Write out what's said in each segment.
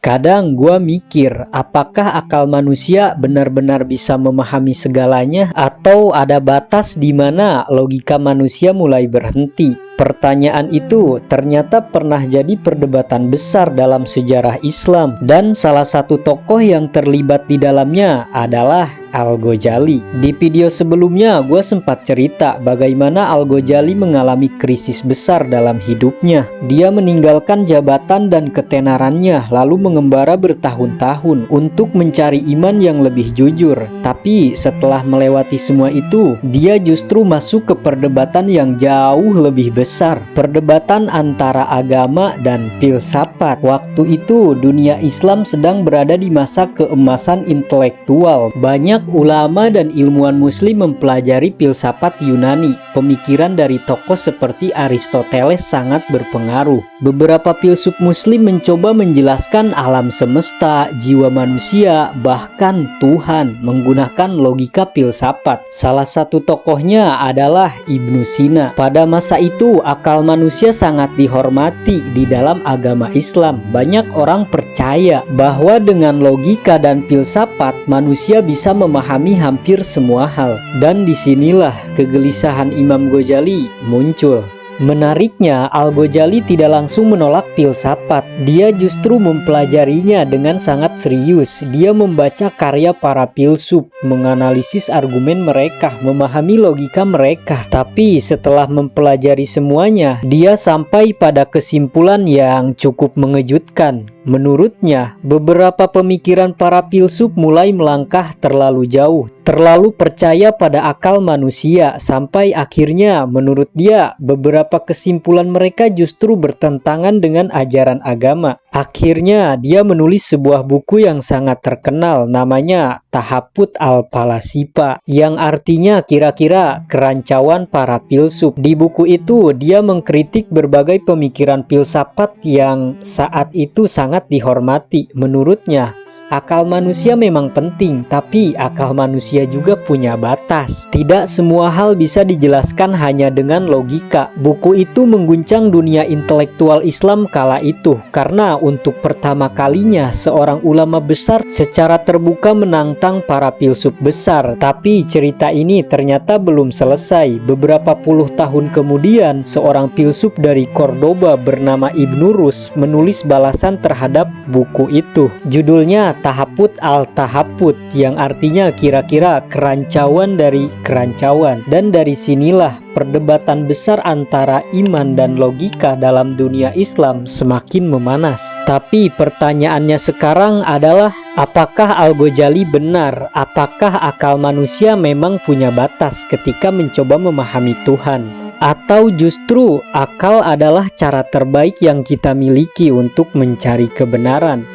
Kadang gua mikir, apakah akal manusia benar-benar bisa memahami segalanya atau ada batas di mana logika manusia mulai berhenti? Pertanyaan itu ternyata pernah jadi perdebatan besar dalam sejarah Islam, dan salah satu tokoh yang terlibat di dalamnya adalah Al-Ghazali. Di video sebelumnya gue sempat cerita bagaimana Al-Ghazali mengalami krisis besar dalam hidupnya. Dia meninggalkan jabatan dan ketenarannya lalu mengembara bertahun-tahun untuk mencari iman yang lebih jujur. Tapi setelah melewati semua itu, dia justru masuk ke perdebatan yang jauh lebih besar, perdebatan antara agama dan filsafat. Waktu itu dunia Islam sedang berada di masa keemasan intelektual. Banyak ulama dan ilmuwan muslim mempelajari filsafat Yunani. Pemikiran dari tokoh seperti Aristoteles sangat berpengaruh. Beberapa filsuf muslim mencoba menjelaskan alam semesta, jiwa manusia, bahkan Tuhan menggunakan logika filsafat. Salah satu tokohnya adalah Ibnu Sina. Pada masa itu akal manusia sangat dihormati di dalam agama Islam. Banyak orang percaya bahwa dengan logika dan filsafat manusia bisa memahami hampir semua hal. Dan disinilah kegelisahan Imam Ghazali muncul. Menariknya, Al-Ghazali tidak langsung menolak filsafat. Dia justru mempelajarinya dengan sangat serius. Dia membaca karya para filsuf, menganalisis argumen mereka, memahami logika mereka. Tapi setelah mempelajari semuanya, dia sampai pada kesimpulan yang cukup mengejutkan. Menurutnya, beberapa pemikiran para filsuf mulai melangkah terlalu jauh, terlalu percaya pada akal manusia, sampai akhirnya menurut dia beberapa kesimpulan mereka justru bertentangan dengan ajaran agama. Akhirnya dia menulis sebuah buku yang sangat terkenal, namanya Tahaput al-Falasifa, yang artinya kira-kira kerancauan para filsuf. Di buku itu dia mengkritik berbagai pemikiran filsafat yang saat itu sangat dihormati. Menurutnya, akal manusia memang penting, tapi akal manusia juga punya batas. Tidak semua hal bisa dijelaskan hanya dengan logika. Buku itu mengguncang dunia intelektual Islam kala itu, karena untuk pertama kalinya seorang ulama besar secara terbuka menantang para filsuf besar. Tapi cerita ini ternyata belum selesai. Beberapa puluh tahun kemudian, seorang filsuf dari Cordoba bernama Ibnu Rus menulis balasan terhadap buku itu. Judulnya Tahaput al-Tahaput, yang artinya kira-kira kerancauan dari kerancauan. Dan dari sinilah perdebatan besar antara iman dan logika dalam dunia Islam semakin memanas. Tapi pertanyaannya sekarang adalah, apakah Al-Ghazali benar? Apakah akal manusia memang punya batas ketika mencoba memahami Tuhan? Atau justru akal adalah cara terbaik yang kita miliki untuk mencari kebenaran?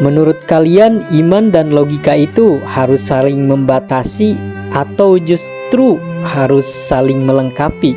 Menurut kalian, iman dan logika itu harus saling membatasi atau justru harus saling melengkapi?